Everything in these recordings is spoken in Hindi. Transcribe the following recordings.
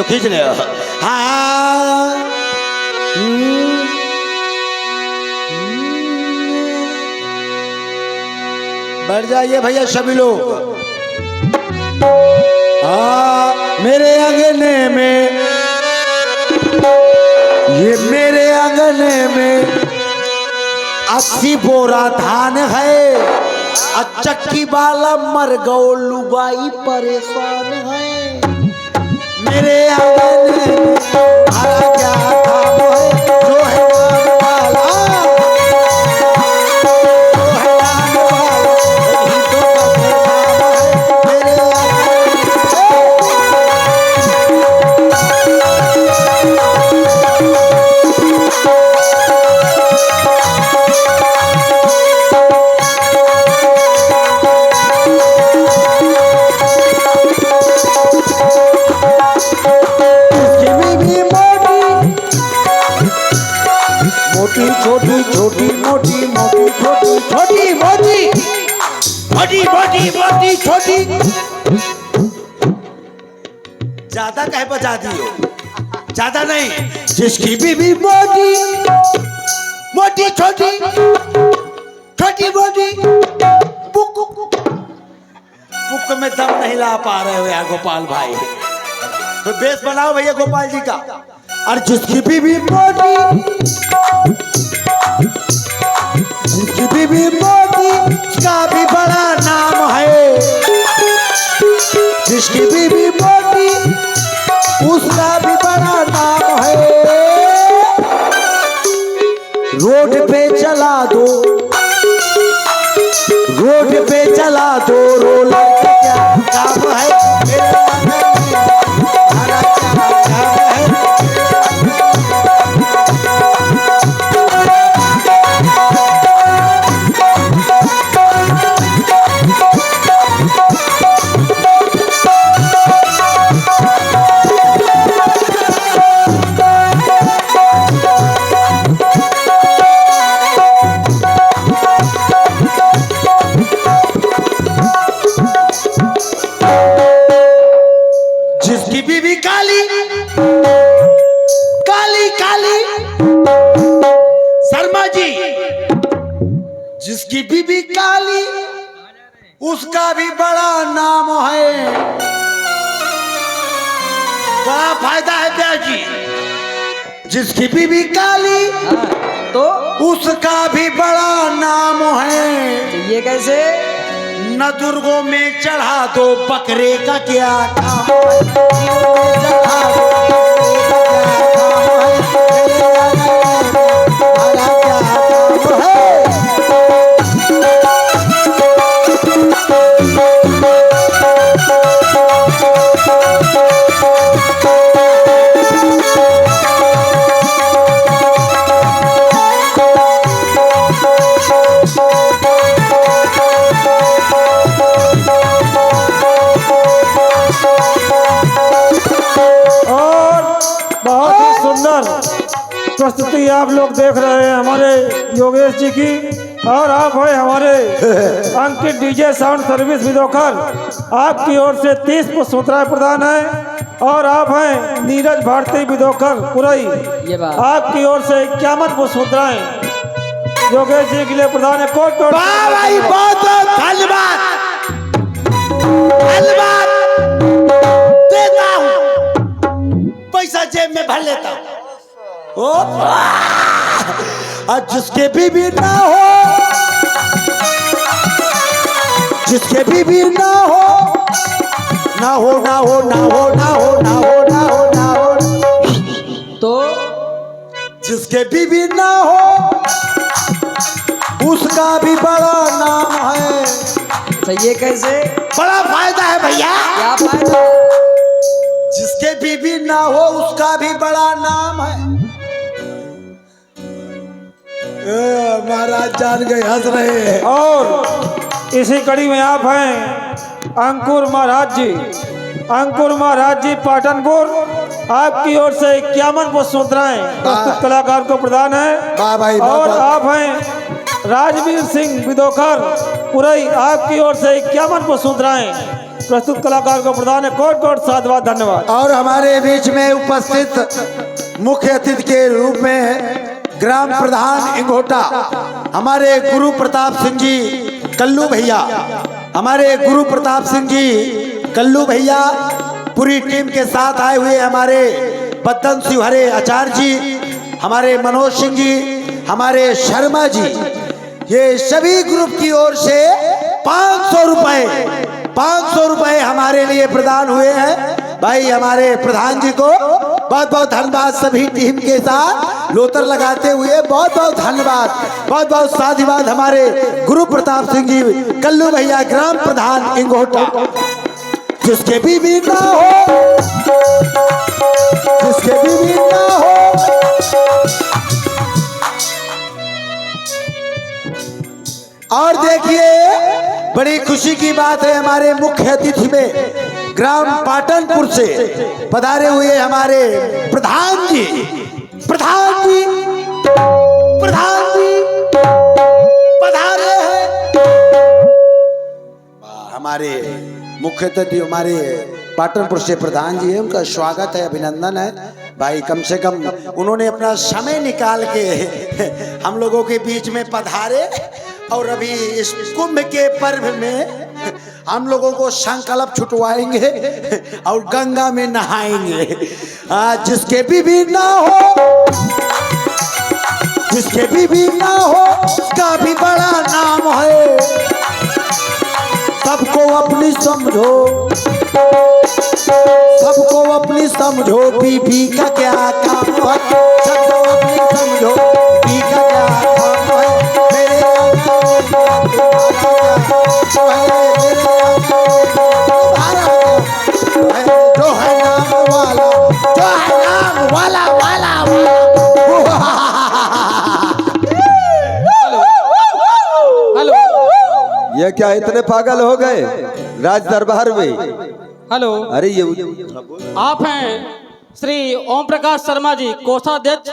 खींच ले। हाँ बैठ जाइए भैया सभी लोग। हाँ मेरे अंगने में, ये मेरे अंगने में 80 बोरा धान है, चक्की वाला मर गो लुगाई परेशान है। मेरे आंगन में हरा क्या काम है, जो है नाम वाला, जो है नाम वाला, वही तो नाम है। मेरे छोटी छोटी मोटी मोटी छोटी छोटी मोटी मोटी मोटी मोटी छोटी। ज्यादा कहे बजा दियो, ज्यादा नहीं। जिसकी बीवी मोटी मोटी छोटी छोटी मोटी, पुक में दम नहीं ला पा रहे हो यार गोपाल भाई, तो बेस बनाओ भैया गोपाल जी का। और जिसकी बीवी मोटी, जिसकी बीवी मोटी उसका भी बड़ा नाम है, जिसकी बीवी मोटी उसका भी बड़ा नाम है। रोड पे चला दो, रोड पे चला दो रोलर का क्या काम है। जिसकी बीवी काली काली काली, शर्मा जी, जिसकी बीवी काली उसका भी बड़ा नाम है। बड़ा फायदा है ब्याह जी। जिसकी बीवी काली तो उसका भी बड़ा नाम है। ये कैसे? न दुर्गों में चढ़ा दो बकरे का क्या काम है। प्रस्तुति आप लोग देख रहे हैं हमारे योगेश जी की, और आप हैं हमारे अंकित डीजे साउंड सर्विस विदोखर। आपकी ओर से 30 पुष्पमुद्राएं प्रदान है, और आप हैं नीरज भारती विदोखर पुरई, आपकी ओर से 51 पुष्पमुद्राएं योगेश जी के लिए प्रदान है। कोट कोट बहुत धन्यवाद, धन्यवाद देता हूँ, पैसा जेब में भर लेता हूँ। और जिसके बीवी ना हो, जिसके बीवी ना हो, ना हो ना हो ना हो ना हो ना हो ना हो ना हो, तो जिसके बीवी ना हो उसका भी बड़ा नाम है। तो ये कैसे? बड़ा फायदा है भैया। क्या फायदा? जिसके बीवी ना हो उसका भी बड़ा नाम है। महाराज जान गए, हंस रहे हैं। और इसी कड़ी में आप हैं अंकुर महाराज जी, अंकुर महाराज जी पाटनपुर, आपकी ओर से 51 पुष्पमुद्राएं प्रस्तुत कलाकार को प्रदान है। और आप हैं राजवीर सिंह विदोखर पुरई, आपकी ओर से 51 पुष्पमुद्राएं प्रस्तुत कलाकार को प्रदान है कोट कोट साधुवाद धन्यवाद। और हमारे बीच में उपस्थित मुख्य अतिथि के रूप में ग्राम प्रधान इंगोटा हमारे गुरु प्रताप सिंह जी कल्लू भैया, हमारे गुरु प्रताप सिंह जी कल्लू भैया पूरी टीम के साथ आए हुए हमारे बद्दन शिवहरे आचार्य जी, हमारे मनोज सिंह जी, हमारे शर्मा जी, ये सभी ग्रुप की ओर से 500 रुपए हमारे लिए प्रदान हुए हैं। भाई हमारे प्रधान जी को बहुत बहुत धन्यवाद। सभी टीम के साथ लोतर लगाते हुए बहुत बहुत धन्यवाद, बहुत बहुत साधुवाद हमारे गुरु प्रताप सिंह जी कल्लू भैया ग्राम प्रधान इंगोटा। जिसके भी ना हो, जिसके भी ना हो। और देखिए बड़ी खुशी की बात है, हमारे मुख्य अतिथि में ग्राम पाटनपुर से पधारे हुए हमारे प्रधान जी, प्रधान जी, प्रधान जी पधारे हैं। हमारे मुख्य अतिथि हमारे पाटनपुर से प्रधान जी है, उनका स्वागत है, अभिनंदन है भाई। कम से कम उन्होंने अपना समय निकाल के हम लोगों के बीच में पधारे और अभी इस कुंभ के पर्व में हम लोगों को संकल्प छुटवाएंगे और गंगा में नहाएंगे। जिसके भी ना हो, जिसके भी ना हो, उसका भी बड़ा नाम है। सबको अपनी समझो, सबको अपनी समझो, पी का क्या काम है। सबको अपनी समझो, पी का क्या काम है। जो है नाम वाला, जो है नाम वाला वाला हेलो ये क्या इतने पागल हो गए राज दरबार में? हेलो, अरे ये आप हैं श्री ओम प्रकाश शर्मा जी कोषाध्यक्ष,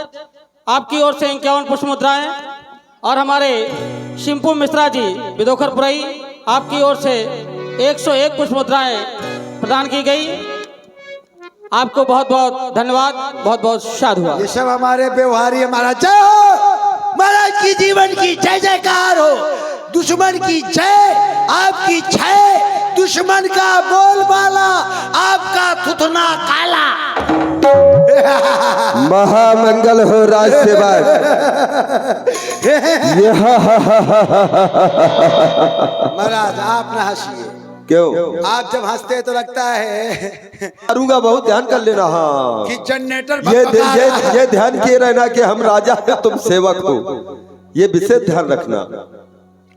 आपकी ओर से 51 पुष्प मुद्राएं, और हमारे शिंपू मिश्रा जी विदोखरपुरई, आपकी ओर से 101 पुष्प मुद्राएं प्रदान की गई। आपको बहुत बहुत धन्यवाद, बहुत बहुत साधुवाद। ये सब हमारे व्यवहारी महाराज। जय हो महाराज की जीवन की जय जयकार हो। दुश्मन की जय, आपकी जय, दुश्मन का बोलबाला, आपका थुथना काला। महामंगल हो राज सेवक। महाराज आप ना हंसिए, क्यों? आप जब हंसते हैं तो लगता है करूंगा, बहुत ध्यान कर लेना। हाँ, कि जनरेटर ये ध्यान किए रहना कि हम राजा हैं, तुम सेवक हो। ये विशेष ध्यान रखना।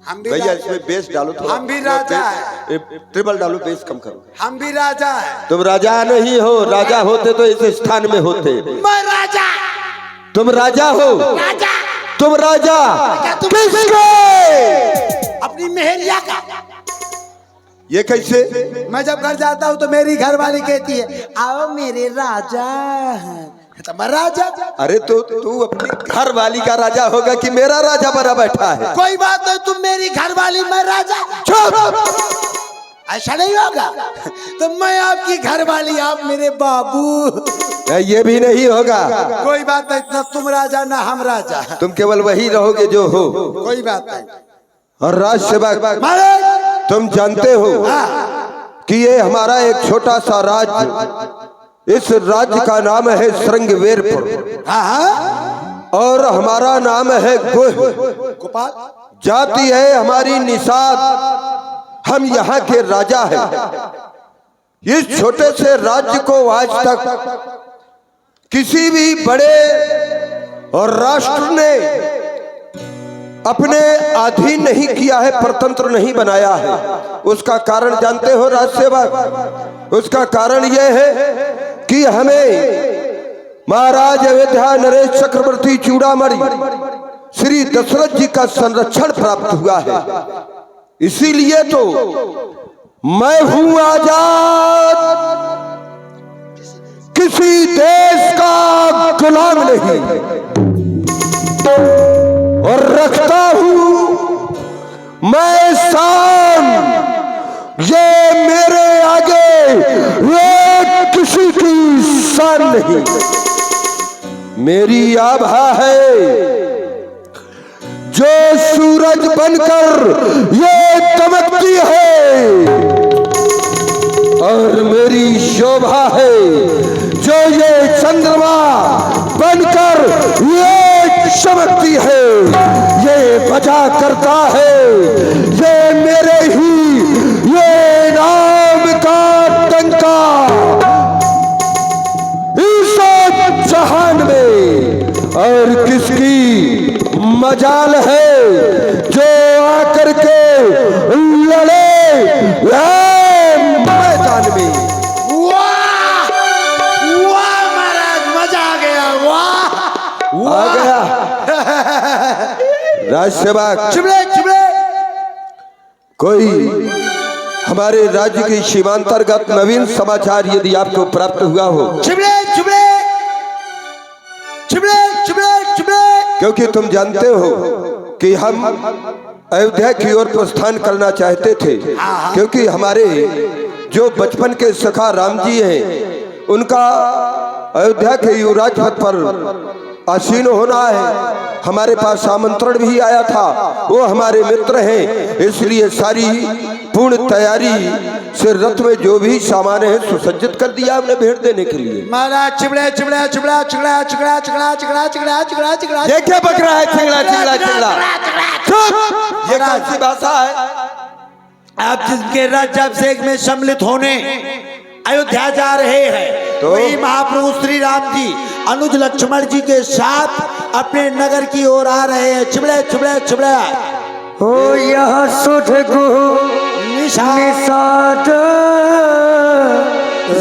हम भी भैया इसमें बेस डालो थोड़ा। हम भी राजा है। ट्रिपल डालो, बेस कम करो। हम भी राजा है। तुम राजा नहीं हो, राजा होते तो इस स्थान में होते। मैं राजा, तुम राजा हो। राजा, तुम राजा किसके? अपनी मेहरिया का। ये कैसे? मैं जब घर जाता हूँ तो मेरी घरवाली कहती है आओ मेरे राजा। तो मैं राजा। अरे तो तू अपनी घर वाली का राजा होगा कि मेरा राजा बना बैठा है? कोई बात नहीं, तुम मेरी घरवाली, मैं राजा। ऐसा नहीं होगा तो मैं आपकी घरवाली, आप मेरे बाबू। ये भी नहीं होगा। कोई बात नहीं, ना तुम राजा ना हम राजा। तुम केवल वही रहोगे जो हो। कोई बात नहीं। और राज सेवक, महाराज तुम जानते हो कि ये हमारा एक छोटा सा राज्य, इस राज्य का नाम है श्रृंगवेरपुर। और हमारा नाम है गोपाल। जाति है हमारी निषाद, हम यहाँ के राजा हैं। इस छोटे से राज्य को आज तक किसी भी बड़े और राष्ट्र ने अपने अधीन नहीं किया है, परतंत्र नहीं बनाया है। उसका कारण जानते हो राज सेवक? उसका कारण यह है कि हमें महाराज अयोध्या नरेश चक्रवर्ती चूड़ामणि श्री दशरथ जी का संरक्षण प्राप्त हुआ है। इसीलिए तो मैं हूं आजाद, किसी देश का गुलाम नहीं, और रखता हूं मैं शान। ये मेरे ये किसी की शान नहीं, मेरी आभा है जो सूरज बनकर ये दमकती है, और मेरी शोभा है जो ये चंद्रमा बनकर ये चमकती है, ये बजा करता है, ये मेरे ही ये नाम का डंका इस जहान में, और किसकी मजाल है जो आकर के लड़े मैदान में। वाह वाह महाराज, मजा आ गया, वाह आ गया राजसेवा। चिबड़े चिबड़े कोई हमारे राज्य की सीमांतर्गत नवीन समाचार यदि आपको प्राप्त हुआ हो, चिबड़े चिबड़े चिबड़े चिबड़े चिबड़े, क्योंकि तुम जानते हो कि हम अयोध्या की ओर प्रस्थान करना चाहते थे, क्योंकि हमारे जो बचपन के सखा राम जी हैं उनका अयोध्या के युवराज पद पर आसीन होना है। हमारे पास आमंत्रण भी आया था, वो हमारे मित्र हैं, इसलिए सारी पूर्ण तैयारी से रथ में जो भी सामान है सुसज्जित कर दिया हमने भेंट देने के लिए। महाराज चिबड़े चिबड़े चिबड़ा चिगड़ा चिगड़ा चिगड़ा चिगड़ा चिगड़ा चिगड़ा चिगड़ा, ये क्या बक रहा है? चिगड़ा चिगड़ा चिगड़ा, चुप! ये कौन सी भाषा है? आप जिनके राज्याभिषेक में सम्मिलित होने अयोध्या जा रहे हैं, तो वही महाप्रभु श्री राम जी अनुज लक्ष्मण जी के साथ अपने नगर की ओर आ रहे हैं। चिबड़े चिबड़े चिबड़े हो यह सुध निषाद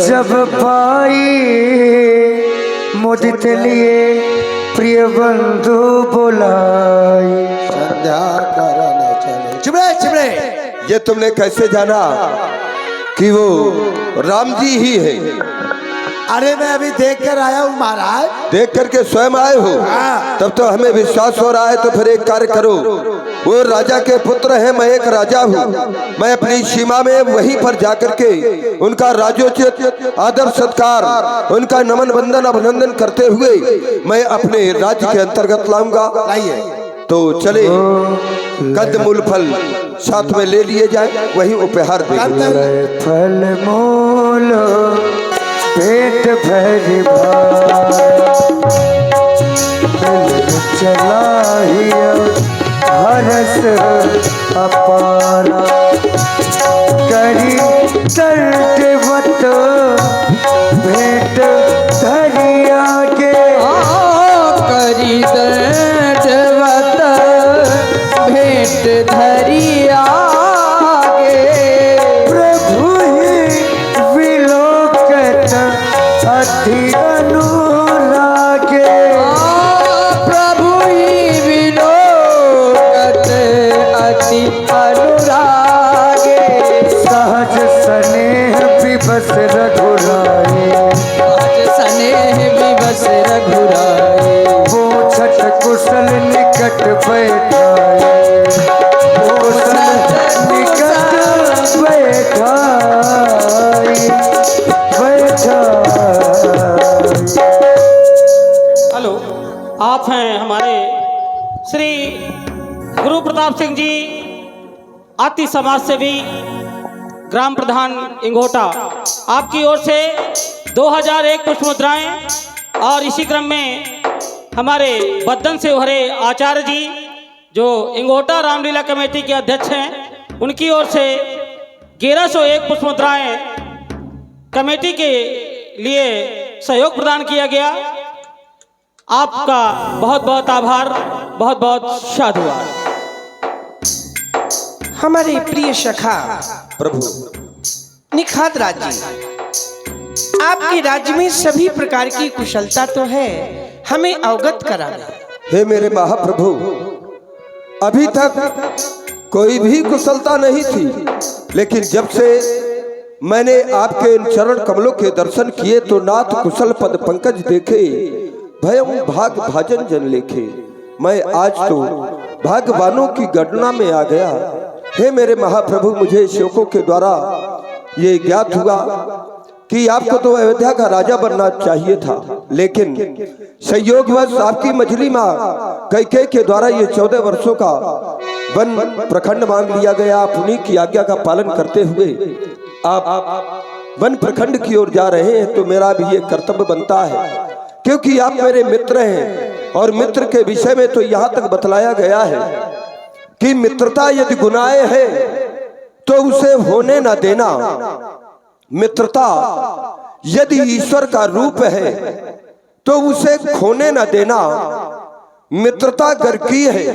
जब पाई, मुदित लिए प्रिय बंधु बुलाई, संध्या करने चले। चिबड़े चिबड़े, ये तुमने कैसे जाना कि वो राम जी ही है? अरे मैं अभी देख कर आया हूँ महाराज। देख करके स्वयं आए हो? तब तो हमें विश्वास हो रहा है। तो फिर एक कार्य करो, वो राजा के पुत्र हैं, मैं एक राजा हूँ, मैं अपनी सीमा में वहीं पर जाकर के उनका राजोचित आदर सत्कार, उनका नमन वंदन अभिनंदन करते हुए मैं अपने राज्य के अंतर्गत लाऊंगा। लाइए तो चले, कद मूल फल साथ में ले लिए जाए, वही उपहार देंगे। फल मूल पेट भरी चलाइया हरस अपारा, करी तर्टवत भेंट धरिया के, करी दर्दवत भेंट धरिया गे, प्रभु ही विलोकत अति अनुरागे, प्रभु ही विलोकत अति अनुरागे, सहज स्नेह विवश रघुराए, आज स्नेह विवश रघुराए, वो छठ कुशल निकट बैठाए, वो छठ निकट बैठाए, हेलो, आप हैं हमारे श्री गुरु प्रताप सिंह जी, आती समाज सेवी, ग्राम प्रधान इंगोटा। आपकी ओर से 2001 पुष्प मुद्राएं, और इसी क्रम में हमारे बद्दन से भरे आचार्य जी जो इंगोटा रामलीला कमेटी के अध्यक्ष हैं, उनकी ओर से 1101 पुष्प मुद्राएं कमेटी के लिए सहयोग प्रदान किया गया। आपका बहुत बहुत आभार, बहुत बहुत साधुवाद। हमारे प्रिय सखा प्रभु निखात राज्य जी, आपके राज्य में सभी प्रकार की कुशलता तो है, हमें अवगत कराना। हे मेरे महाप्रभु, अभी तक कोई भी कुशलता नहीं थी, लेकिन जब से मैंने आपके इन चरण कमलों के दर्शन किए तो नाथ कुशल पद पंकज देखे, भयम भाग भाजन जन लेखे। मैं आज तो भाग्यवानों की गणना में आ गया। हे मेरे महाप्रभु, मुझे शोकों के द्वारा ये ज्ञात हुआ कि आपको तो अयोध्या का राजा बनना चाहिए था, लेकिन संयोगवश आपकी मझली माँ कैकेयी के द्वारा ये 14 वर्षों का वन प्रखंड मांग लिया गया। आप उन्हीं की आज्ञा का पालन करते हुए आप वन प्रखंड की ओर जा रहे हैं, तो मेरा भी ये कर्तव्य बनता है, क्योंकि आप मेरे मित्र हैं। और मित्र के विषय में तो यहाँ तक बतलाया गया है कि मित्रता यदि गुनाह है तो उसे होने न देना, मित्रता यदि ईश्वर का रूप है तो उसे खोने न देना, मित्रता अगर की है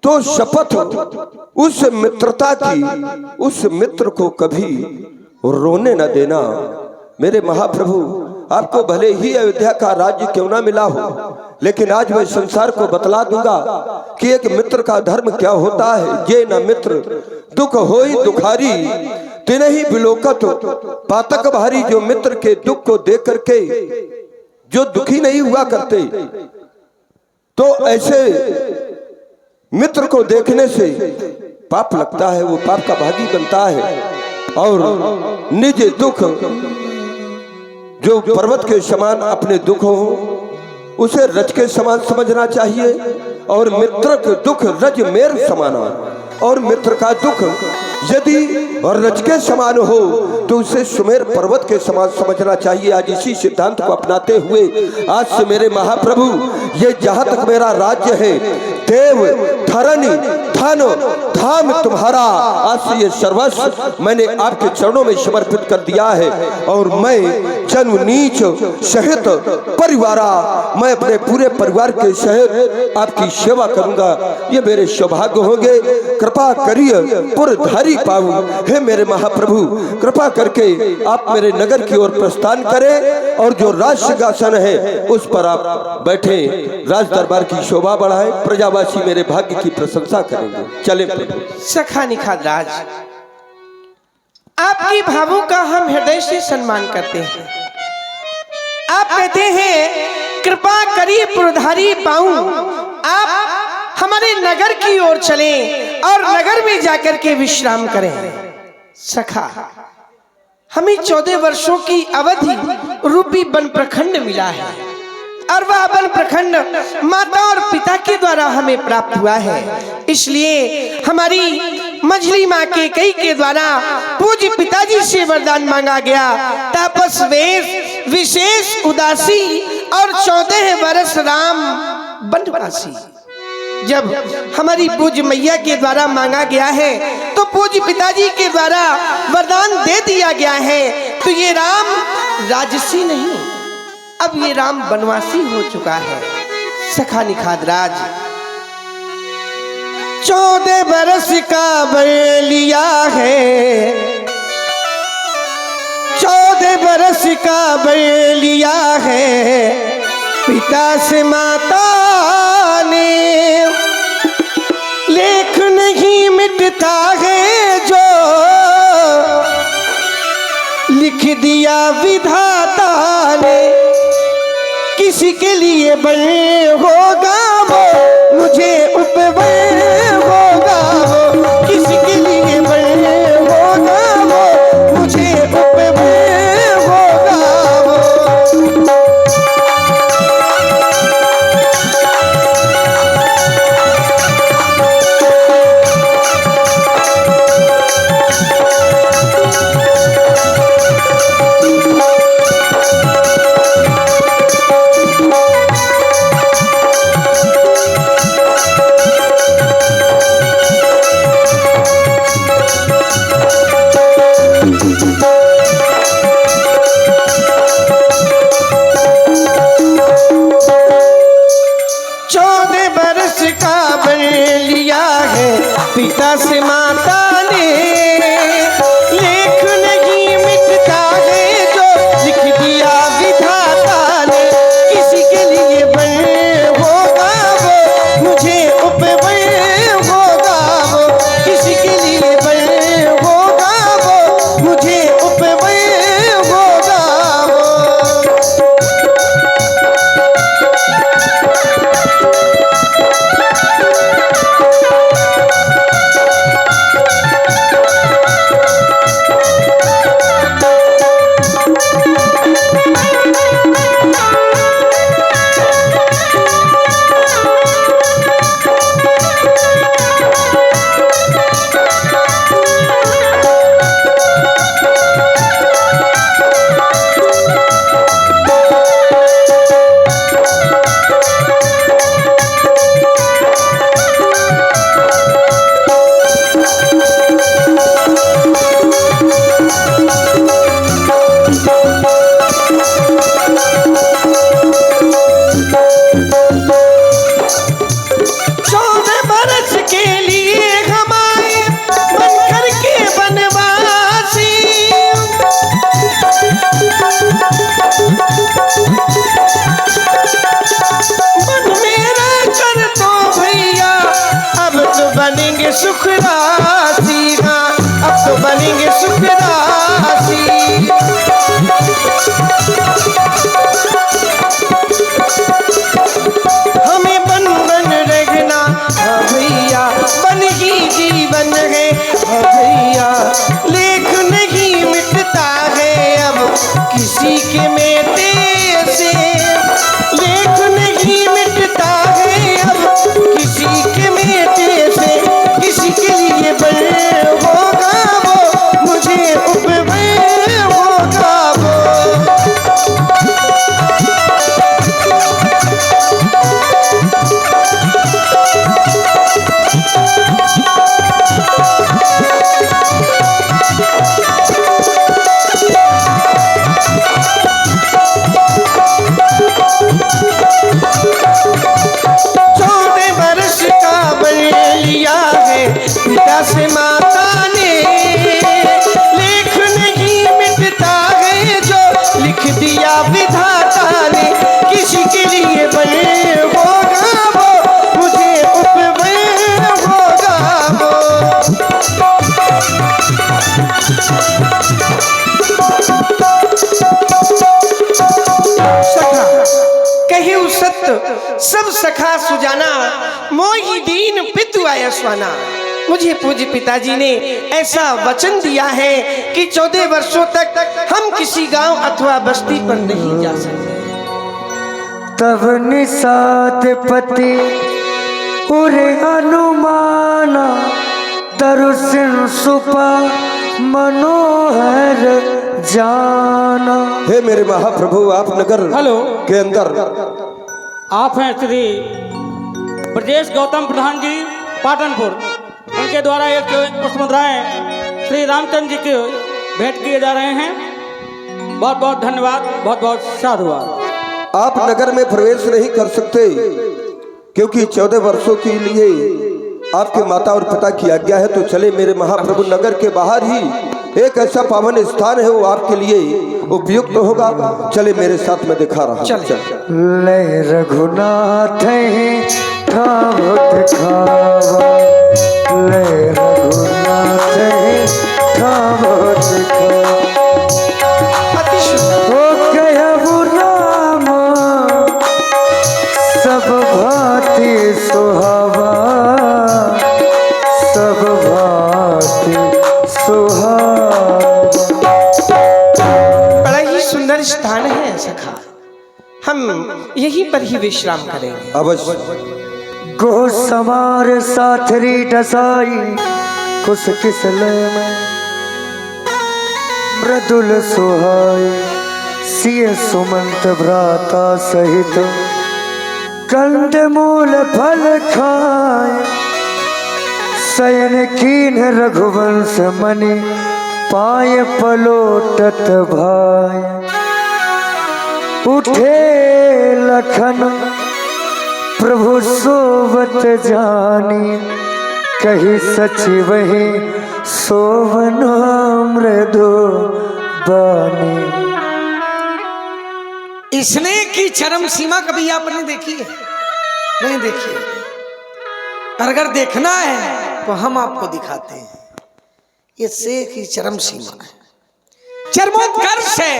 तो शपथ उस मित्रता की, उस मित्र को कभी रोने न देना। मेरे महाप्रभु, आपको भले ही अयोध्या का राज्य क्यों ना मिला हो, लेकिन आज मैं संसार को बतला दूंगा कि एक मित्र का धर्म क्या होता है। ये न मित्र दुख होई दुखारी तिनहि बिलोकत पातक भारी। जो मित्र के दुख को देख करके जो दुखी नहीं हुआ करते, तो ऐसे मित्र को देखने से पाप लगता है, वो पाप का भागी बनता है। और निज दुख, जो पर्वत के समान अपने दुख हो, उसे रज के समान समझना चाहिए। और मित्र के दुख रज मेर समाना, और मित्र का दुख यदि रज के समान हो तो उसे सुमेर पर्वत के समान समझना चाहिए। आज इसी सिद्धांत को अपनाते हुए आज से मेरे महाप्रभु, ये जहां तक मेरा राज्य है, देव धरणी धन धाम तुम्हारा, आज से ये सर्वस्व मैंने आपके चरणों में समर्पित कर दिया है। और मैं जन्म नीच सहित परिवारा, मैं अपने पूरे परिवार के सहित आपकी सेवा करूंगा। ये मेरे सौभाग्य होंगे। कृपा करिए पुरधारी पाऊं। हे मेरे महाप्रभु, कृपा करके आप मेरे नगर की ओर प्रस्थान करें, और जो राज सिंहासन है उस पर आप बैठे, राज दरबार की शोभा बढ़ाएं, प्रजावासी मेरे भाग्य की प्रशंसा करेंगे। चले प्रभु। सखा निखादराज, आपकी भावों का हम हृदय से सम्मान करते हैं। आप कहते हैं कृपा करी पुरधारी पाऊं, आप हमारे नगर की ओर चलें और नगर में जाकर के विश्राम करें। सखा, हमें 14 वर्षों की अवधि रूपी वन प्रखंड मिला है, और वह वन प्रखंड माता और पिता के द्वारा हमें प्राप्त हुआ है। इसलिए हमारी मझली माँ कैकेयी के द्वारा पूज्य पिताजी से वरदान मांगा गया, तापस वेश विशेष उदासी और 14 वर्ष राम वनवासी। जब हमारी पूज्य मैया के द्वारा मांगा गया है, तो पूज्य पिताजी के द्वारा वरदान दे दिया गया है, तो ये राम राजसी नहीं, अब ये राम वनवासी हो चुका है। सखा निखादराज, 14 बरस का बैलिया है, 14 बरस का बैलिया है, पिता से माता ने लेख नहीं मिटता है, जो लिख दिया विधाता ने। किसी के लिए बने होगा वो, मुझे उपबल होगा वो, किसी के लिए बने होगा वो, मुझे उपबल होगा वो। हाँ भैया लेख नहीं मिटता है अब किसी के मेटे से, लेख नहीं मिटता है अब किसी के मेटे से, किसी के लिए बल होगा वो मुझे उपबल होगा वो। पिता से माता ने लेख नहीं मिटता है जो लिख दिया विधाता ने, किसी के लिए बने होगा वो मुझे उपबल होगा वो। सखा कहे सत्य सब सखा सुजाना, मोहि दीन पितु आयस्वाना। मुझे पूज्य पिताजी ने ऐसा वचन दिया है कि 14 वर्षों तक हम किसी गांव अथवा बस्ती पर नहीं जा सकते। तब निषाद पति उरे अनुमाना, दरुसिन सुपा मनोहर जाना। हे मेरे महाप्रभु, आप नगर हेलो के अंदर आप हैं श्री ब्रजेश गौतम प्रधान जी पाटनपुर, उनके द्वारा एक पुष्प मुद्राएं श्री रामचंद्र जी के भेंट किए जा रहे हैं। बहुत बहुत धन्यवाद, बहुत बहुत साधुवाद। आप नगर में प्रवेश नहीं कर सकते क्योंकि 14 वर्षों के लिए आपके माता और पिता की आज्ञा है। तो चले मेरे महाप्रभु, नगर के बाहर ही एक ऐसा पावन स्थान है, वो आपके लिए उपयुक्त तो होगा। चले मेरे साथ में दिखा रहा हूं। चल ले रघुनाथ ठाव दिखावा, ले रघुनाथ ठाव दिखावा। ओ कहबु राम सब भांति सुहावा, सब भांति सुहावा। बड़ा ही सुंदर स्थान है सखा, हम यहीं पर ही विश्राम करेंगे। अवश्य। गो समार साथरी डसाई कुछ किसले में, मृदुल सुहाई सिय सुमंत भ्राता सहित, कंद मूल फल खाए शयन कीन रघुवंश मणि, पाए पलोटत भाई उठे लखन प्रभु सोवत जानी, कही सची वही सोवन मृदु बानी। स्नेह की चरम सीमा कभी आपने देखी है? नहीं देखी है। और अगर देखना है तो हम आपको दिखाते हैं। ये स्नेह की चरम सीमा है, चरमोत्कर्ष है।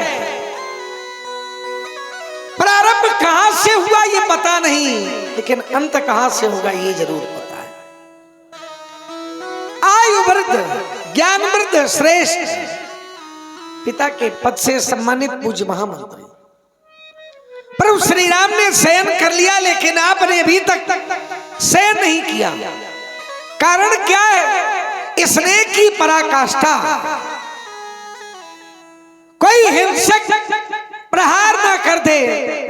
प्रारंभ कहां से हुआ ये पता नहीं, लेकिन अंत कहां से होगा ये जरूर पता है। आयु वृद्ध ज्ञान वृद्ध श्रेष्ठ पिता के पद से सम्मानित पूज्य महामंत्री प्रभु श्री राम ने शयन कर लिया, लेकिन आपने अभी तक शयन नहीं किया। कारण क्या है? स्नेह की पराकाष्ठा। कोई हिंसक प्रहार ना कर दे,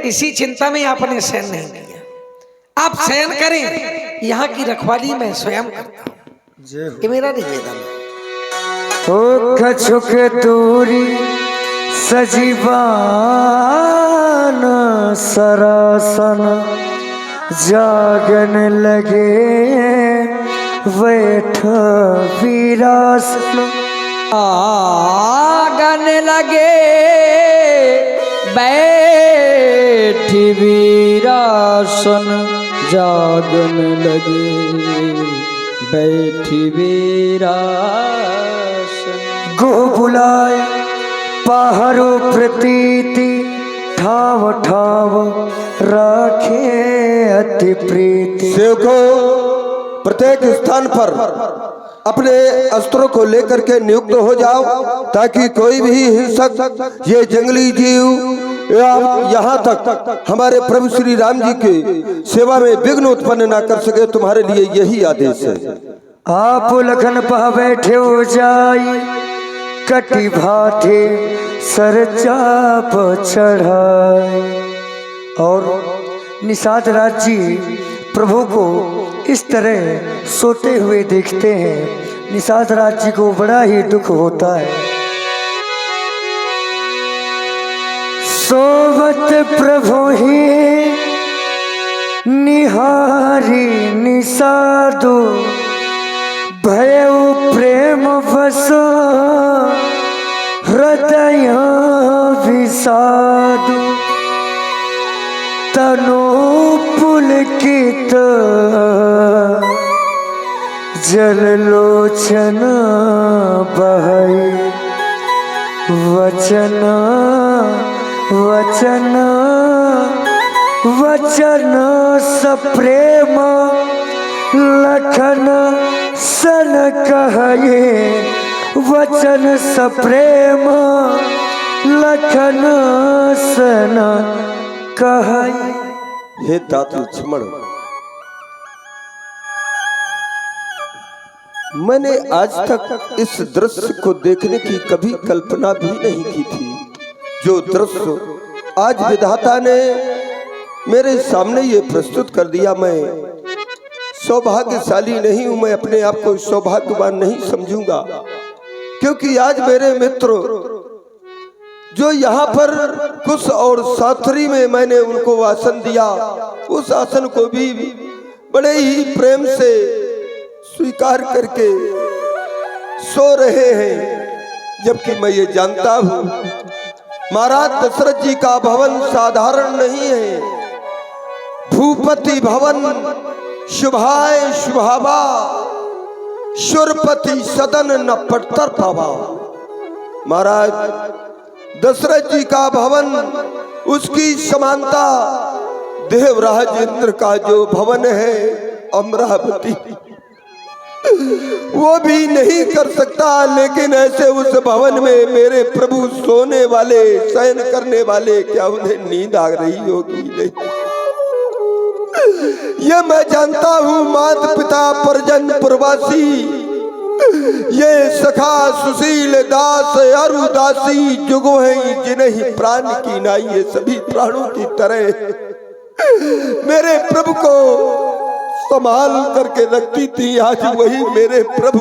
इसी चिंता में आपने शयन नहीं किया। आप शयन करें, यहाँ की रखवाली मैं स्वयं करता हूँ। ये मेरा निवेदन है। ओ कछुक दूरी सजीवान सरासन, जागन लगे बैठ वीरासन। आगन लगे बैठ वीरासन, जागन लगे बैठ वीरासन। गो बुलाए पहाड़ो प्रतीति, ठाव ठाव राखे अति प्रीति। सेवको प्रत्येक स्थान पर अपने अस्त्रों को लेकर के नियुक्त हो जाओ, ताकि कोई भी हिंसक ये जंगली जीव यहाँ तक हमारे प्रभु श्री राम जी के सेवा में विघ्न उत्पन्न ना कर सके। तुम्हारे लिए यही आदेश है। आप लखन पह बैठे हो जाई, कटी भाठे सर चाप चढ़ाए। और निषाद राज जी प्रभु को इस तरह सोते हुए देखते हैं। निषाद राज जी को बड़ा ही दुख होता है। सोवत प्रभु ही निहारी निषादु, भयउ प्रेम बसो हृदय विषादु। तनो पुलकित जल लोचन बहै, वचन वचन वचन सप्रेम लखन सन कहे। वचन सप्रेम लखन सन कहे। हे तात लक्ष्मण, मैंने आज तक इस दृश्य को देखने की कभी कल्पना भी नहीं की थी। जो दृश्य आज विधाता ने मेरे सामने ये प्रस्तुत कर दिया, मैं सौभाग्यशाली नहीं हूं। मैं अपने आप को सौभाग्यवान नहीं समझूंगा, क्योंकि आज मेरे मित्र जो यहाँ पर कुश और साथरी में मैंने उनको आसन दिया, उस आसन को भी बड़े ही प्रेम से स्वीकार करके सो रहे हैं। जबकि मैं ये जानता हूँ महाराज दशरथ जी का भवन साधारण नहीं है। भूपति भवन शुभाय शुभावा, शुरपति सदन न पटतर पावा। महाराज दशरथ जी का भवन, उसकी समानता देवराज इंद्र का जो भवन है अमरावती, वो भी नहीं कर सकता। लेकिन ऐसे उस भवन में मेरे प्रभु सोने वाले, शयन करने वाले, क्या उन्हें नींद आ रही होगी? नहीं, ये मैं जानता हूँ। माता पिता परिजन प्रवासी, ये सखा सुशील दास अरुदासी, जुगो है जिन्हें प्राण की नाई, ये सभी प्राणों की तरह मेरे प्रभु को संभाल करके रखती थी। आज वही मेरे प्रभु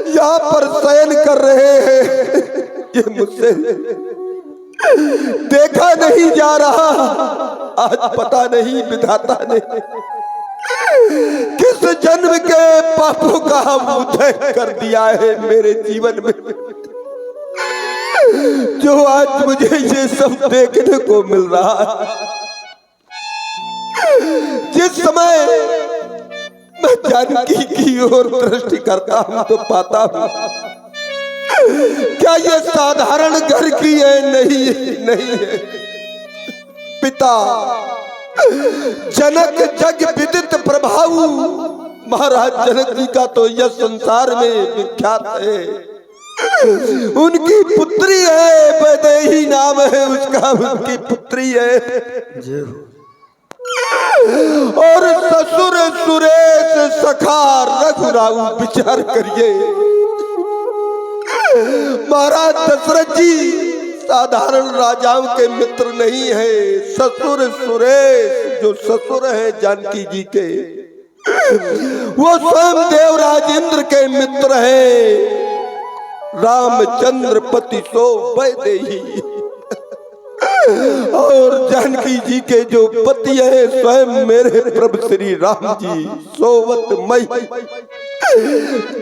यहाँ पर शयन कर रहे हैं। ये मुझसे देखा नहीं जा रहा। आज पता नहीं विधाता ने किस जन्म के पापों का उदय कर दिया है मेरे जीवन में, जो आज मुझे ये सब देखने को मिल रहा है। जिस समय मैं जानकी की ओर दृष्टि करता हूं तो पाता हूं, क्या ये साधारण घर की है? नहीं है। पिता जनक जग विदित प्रभाव, महाराज जनक जी का तो यह संसार में विख्यात है। उनकी पुत्री है, वैदेही नाम है उसका, उनकी पुत्री है। और ससुर सुरेश सखा रघुराऊ, विचार करिए महाराज दशरथ जी साधारण राजाओं के मित्र नहीं है। ससुर सुरेश जो ससुर है जानकी जी के, वो स्वयं देवराज इंद्र के मित्र है। रामचंद्र पति सो वैदेही, और जानकी जी के जो पति है स्वयं मेरे प्रभु श्री राम जी सोवत मई।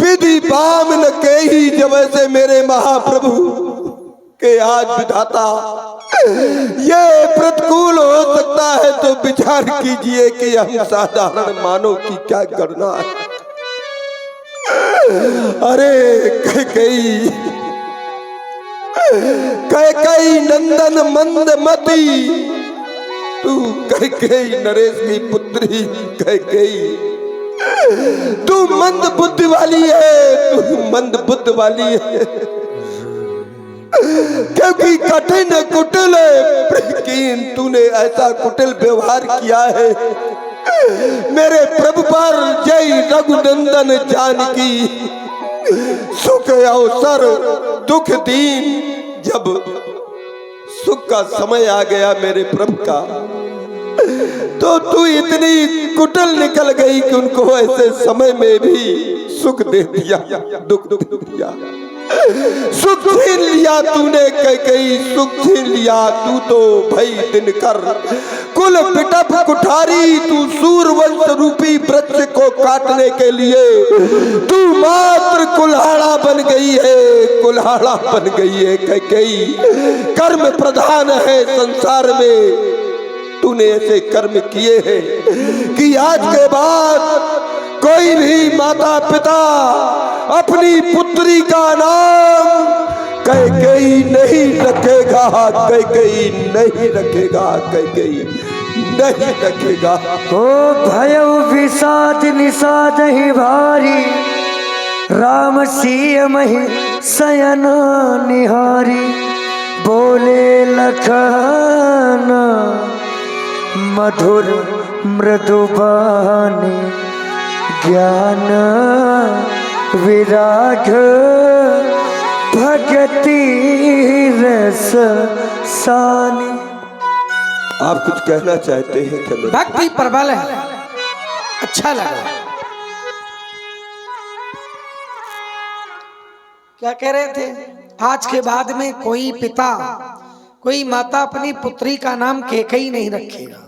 विधि बाम न केही, जब ऐसे मेरे महाप्रभु के आज विधाता ये प्रतिकूल हो सकता है, तो विचार कीजिए कि हम साधारण मानव की क्या करना है। अरे कैकेयी नंदन मंद मती, तू कैकेयी नरेश की पुत्री कैकेयी, तू मंद बुद्धि वाली है, तू मंद बुद्धि वाली है, क्योंकि कठिन कुटिल है, लेकिन तूने ऐसा कुटिल व्यवहार किया है मेरे प्रभु पर। जय रघुनंदन जानकी सुख अवसर दुख दीन। जब सुख का समय आ गया मेरे प्रभु का, तो तू इतनी कुटिल निकल गई कि उनको ऐसे समय में भी सुख दे दिया, दुख दिया। सुख छीन लिया तूने कई सुख छीन लिया। तू तो भई दिनकर कुल पिटप कुठारी, तू सूरवंश रूपी वृक्ष को काटने के लिए तू मात्र कुल्हाड़ा बन गई है, कुल्हाड़ा बन गई है। कई कर्म प्रधान है संसार में, तूने ऐसे कर्म किए हैं कि आज के बाद कोई भी माता पिता अपनी पुत्री का नाम कैकेयी नहीं रखेगा, कैकेयी नहीं रखेगा, कैकेयी नहीं रखेगा। ओ भयउ विषाद निषाद ही भारी, राम सिय मही शयन निहारी। बोले लखन मधुर मृदुबानी, ज्ञान विराग भगति रस सानी। आप कुछ कहना चाहते हैं क्या? भक्ति प्रबल है, अच्छा लगा। क्या कह रहे थे? आज के बाद में कोई पिता कोई माता अपनी पुत्री का नाम कैकेयी नहीं रखेगा।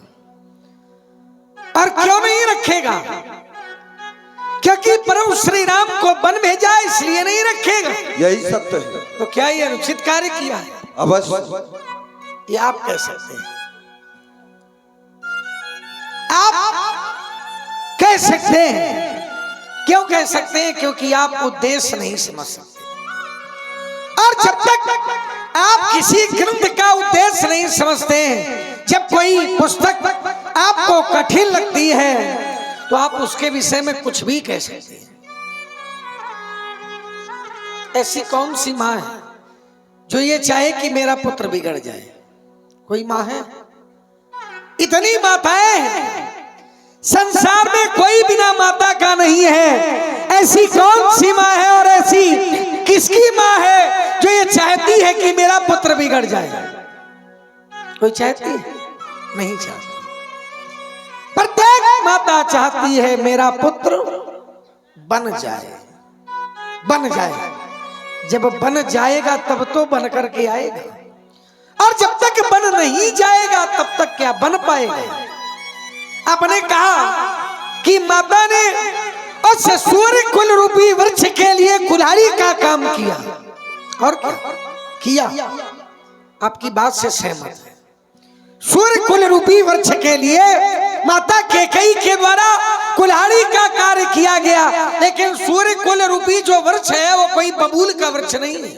और क्यों नहीं रखेगा? क्योंकि प्रभु श्री राम को वन भेजा इसलिए नहीं रखेगा। यही सत्य है। तो क्या ये अनुचित कार्य किया है? अवश्य। ये आप कह सकते हैं, आप कह सकते हैं। क्यों कह सकते हैं? क्योंकि आप उद्देश्य नहीं समझ सकते। और जब तक आप किसी ग्रंथ का उद्देश्य नहीं समझते हैं, जब कोई पुस्तक आपको कठिन लगती है, तो आप उसके विषय में कुछ भी कह सकते हैं। ऐसी कौन सी माँ है जो ये चाहे कि मेरा पुत्र बिगड़ जाए? कोई माँ है? इतनी माताएं हैं संसार में, कोई बिना माता का नहीं है। ऐसी कौन सी माँ है और ऐसी किसकी माँ है जो ये चाहती है कि मेरा पुत्र बिगड़ जाए? कोई चाहती है? नहीं चाहती। प्रत्येक माता चाहती है मेरा पुत्र बन जाए, बन जाए। जब बन जाएगा तब तो बन करके आएगा, और जब तक बन नहीं जाएगा तब तक क्या बन पाएगा? आपने कहा कि माता ने उस सूर्य कुल रूपी वृक्ष के लिए कुल्हाड़ी का काम किया। और क्या किया? आपकी बात से सहमत है। सूर्य कुल रूपी वृक्ष के लिए माता कैकेयी के द्वारा कुल्हाड़ी का कार्य किया गया। लेकिन सूर्य कुल रूपी जो वृक्ष है वो कोई बबूल का वृक्ष नहीं है,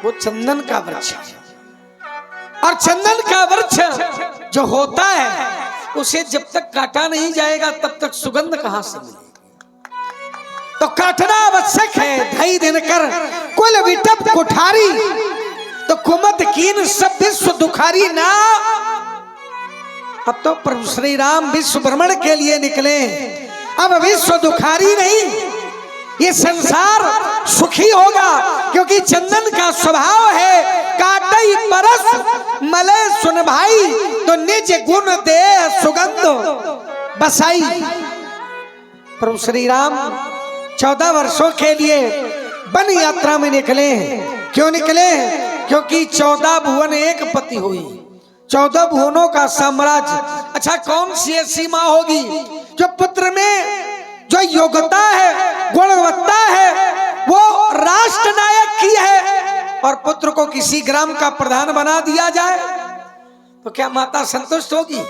वो चंदन का वृक्ष है। और चंदन का वृक्ष जो होता है उसे जब तक काटा नहीं जाएगा तब तक सुगंध कहां से मिलेगी? तो काटना आवश्यक है। धई दिनकर कुल विटप कुठारी, तो कुमत कीन सब विश्व दुखारी ना। अब तो प्रभु श्री राम विश्व भ्रमण के लिए निकले, अब विश्व दुखारी नहीं, ये संसार सुखी होगा। क्योंकि चंदन का स्वभाव है काटई परस मले सुन भाई, तो निज गुण दे सुगंध बसाई। प्रभु श्री राम 14 वर्षों के लिए वन यात्रा में निकले। क्यों निकले? क्योंकि 14 भुवन एक पति हुई, 14 भुवनों का साम्राज्य। अच्छा, कौन सी ऐसी माँ होगी जो पुत्र में जो योग्यता है, गुणवत्ता है, वो राष्ट्र नायक की है, और पुत्र को किसी ग्राम का प्रधान बना दिया जाए तो क्या माता संतुष्ट होगी?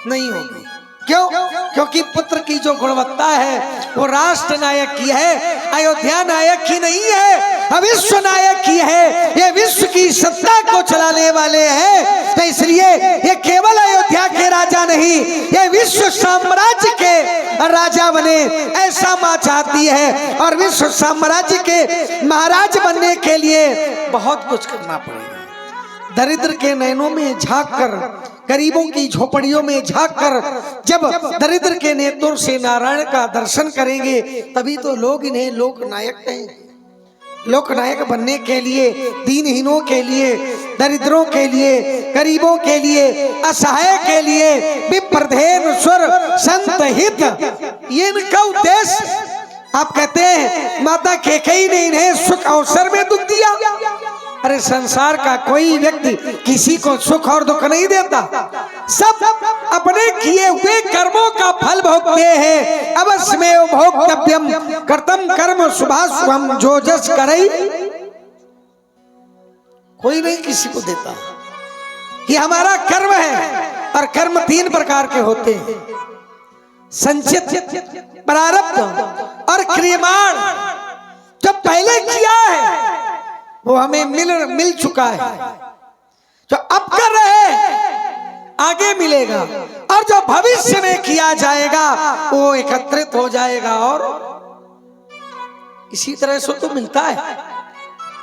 नहीं होगी। क्यों? क्योंकि पुत्र की जो गुणवत्ता है वो राष्ट्र नायक की है, अयोध्या नायक की नहीं है, विश्व नायक की है। ये विश्व की सत्ता को चलाने वाले हैं। तो इसलिए ये केवल अयोध्या के राजा नहीं, ये विश्व साम्राज्य के राजा बने, ऐसा मां चाहती है। और विश्व साम्राज्य के महाराज बनने के लिए बहुत कुछ करना पड़ेगा। दरिद्र के नैनों में झांक कर, गरीबों की झोपड़ियों में झांक कर जब दरिद्र के नेत्रों से नारायण का दर्शन करेंगे, तभी तो लोग इन्हें लोकनायक कहेंगे। लोकनायक बनने के लिए दीनहीनों के लिए, दरिद्रों के लिए, गरीबों के लिए, असहाय के लिए विप्रधेन स्वर संत हित, ये इनका उद्देश्य। आप कहते हैं माता कैकेयी ने इन्हें सुख अवसर में दुख दिया। अरे संसार का कोई व्यक्ति किसी को सुख और दुख नहीं देता, सब अपने किए हुए कर्मों का फल भोगते हैं। अवश्यमेव भोक्तव्यम कर्तम कर्म शुभाशुभम जो जस करई। कोई नहीं किसी को देता, ये हमारा कर्म है। और कर्म 3 प्रकार के होते हैं, संचित, प्रारब्ध और क्रियमाण। जो पहले किया है वो हमें मिल चुका है, जो अब कर रहे हैं आगे मिलेगा, और जो भविष्य में किया जाएगा वो एकत्रित हो जाएगा। और इसी तरह से तो मिलता है।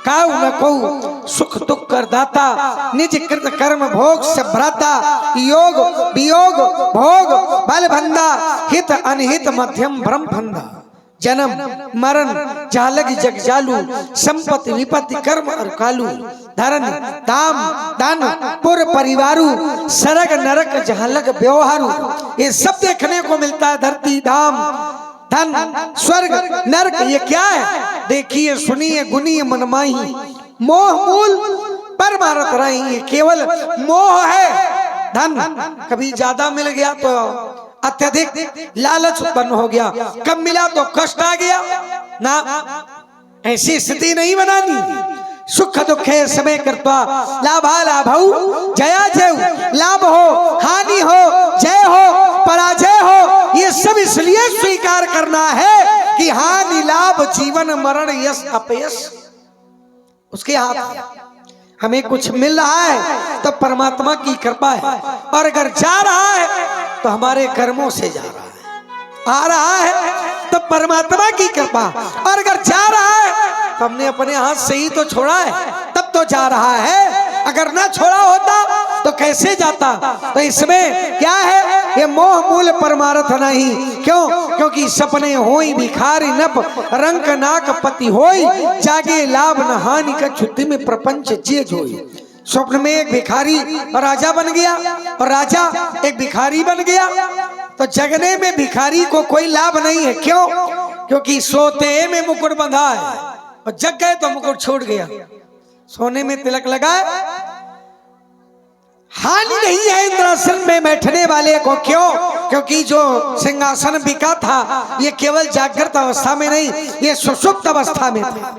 काऊ न को सुख दुख कर दाता, निज कृत कर्म भोग से भ्राता, योग वियोग भोग बल भंदा, हित अनहित मध्यम ब्रह्म फंदा। जन्म मरण जालग जग जालू, संपत्ति विपत्ति कर्म और कालू, धर्म दाम दान पुर परिवारू, सरग नरक झालग व्यवहारू। ये सब देखने को मिलता है। धरती धाम धन स्वर्ग नरक, ये क्या है? देखिए सुनिए गुनिए मनमाही, मोह मूल परमारथ रही। ये केवल मोह है। धन कभी ज्यादा मिल गया तो अत्यधिक लालच उत्पन्न हो गया, कम मिला तो कष्ट आ गया ना। ऐसी स्थिति नहीं बनानी। सुख दुखे समय कृत्वा लाभा लाभौ जया जय, लाभ हो हानि हो जय हो पराजय हो, ये सब इसलिए स्वीकार करना है कि हानि लाभ जीवन मरण यश अपयश उसके हाथ में। हमें कुछ मिल रहा है तो परमात्मा की कृपा है, और अगर जा रहा है तो हमारे कर्मों से जा रहा है। आ रहा है तो परमात्मा की कृपा, और अगर जा रहा है तो हमने अपने हाथ से ही तो छोड़ा है, तब तो जा रहा है। अगर ना छोड़ा होता तो कैसे जाता? तो इसमें क्या है? ये मोह मूल परमार्थ नहीं। क्यों? क्योंकि सपने होई भिखारी नप, रंक नाक पति होई, जागे लाभ न हानि का छुट्टी में प्रपंच जिए जोई। स्वप्न में एक भिखारी और राजा बन गया, और राजा एक भिखारी बन गया। तो जगने में भिखारी को कोई लाभ नहीं है। क्यों? क्योंकि सोते में मुकुट बंधा है, और जग गए तो मुकुट छूट गया। सोने में तिलक लगा, हानि नहीं है इंद्रासन में बैठने वाले को। क्यों? क्योंकि जो सिंहासन बिका था ये केवल जागृत अवस्था में नहीं, ये सुषुप्त अवस्था में था।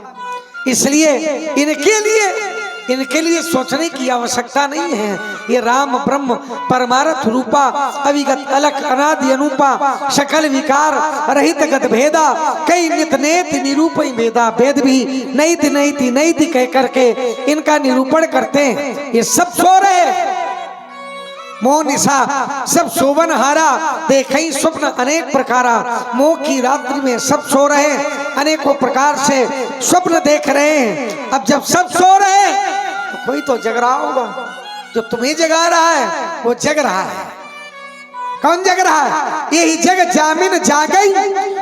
इसलिए इनके लिए सोचने की आवश्यकता नहीं है। ये राम ब्रह्म परमार्थ रूपा, अविगत अलख अनादि अनुपा, सकल विकार रहित गत भेदा, कई नित नेत निरूपई भेदा। वेद भी नैति नैति नैति कह करके इनका निरूपण करते हैं। ये सब सो रहे, मोह निशा सब सोवन हारा, देखई स्वप्न अनेक प्रकारा। मोह की रात्रि में सब सो रहे हैं, अनेकों प्रकार से स्वप्न देख रहे हैं। अब जब सब सो रहे हैं तो कोई तो जग रहा होगा। जो तुम्हें जगा रहा है वो जग रहा है। कौन जग रहा है? यही जग जामिन जागई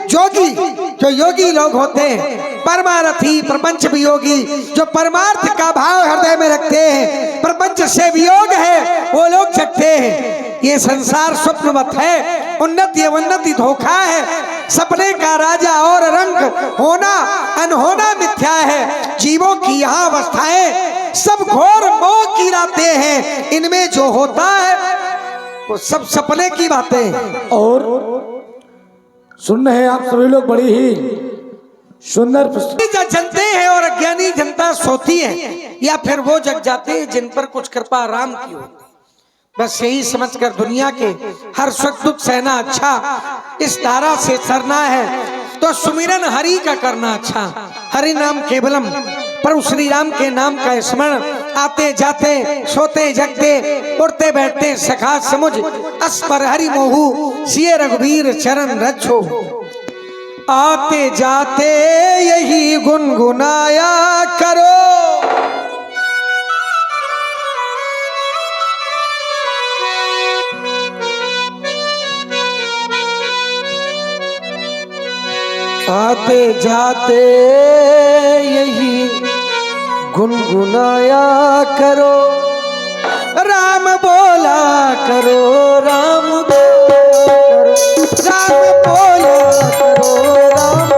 जोगी। जो योगी लोग होते हैं, परमारथी प्रपंच वियोगी, जो परमार्थ का भाव हृदय में रखते हैं, प्रपंच से वियोग है, वो लोग जगते हैं। ये संसार स्वप्नवत है, उन्नति अवन्नति धोखा है। सपने का राजा और रंग होना अनहोना मिथ्या है। जीवों की यहाँ अवस्थाएं सब घोर मोह की रातें हैं। इनमें जो होता है वो सब सपने की बातें। और सुन रहे हैं आप सभी लोग बड़ी ही सुंदर जनते हैं, और अज्ञानी जनता सोती है, या फिर वो जग जाते हैं जिन पर कुछ कृपा राम की होती। बस यही समझकर दुनिया के हर सुख दुख सहना अच्छा, इस धारा से सरना है तो सुमिरन हरि का करना अच्छा। हरि नाम केवलम, प्रभु श्री राम के नाम का स्मरण, आते जाते सोते जगते उठते बैठते सखा समुझ, अस्पर हरि मोहू सिय रघुवीर चरण रक्षो। आते जाते यही गुनगुनाया करो, आते जाते यही गुनगुनाया करो, राम बोला करो, राम बोला करो, राम बोला करो, राम।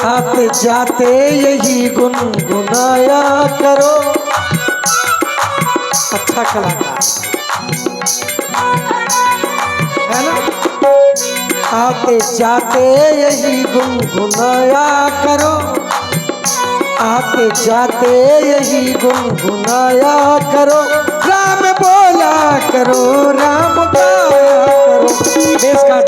आते जाते यही गुनगुनाया करो। अच्छा कलाकार है ना। आते जाते यही गुनगुनाया करो, आते जाते यही गुनगुनाया करो, राम बोला करो, राम गाया करो। देश का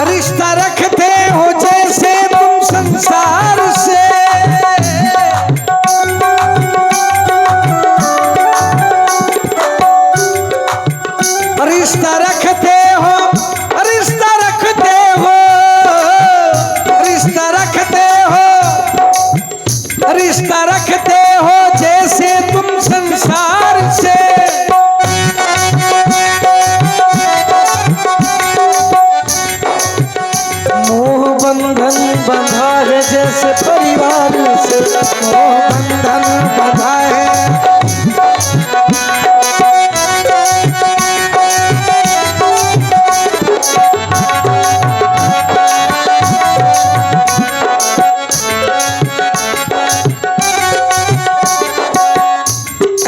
रिश्ता रखते हो जैसे तुम संसार से, रिश्ता रखते हो, रिश्ता रखते हो, रिश्ता रखते हो, रिश्ता रखते हो जैसे तुम संसार से। बंधन बंधा है जैसे परिवार से, मोह बंधन बंधा है।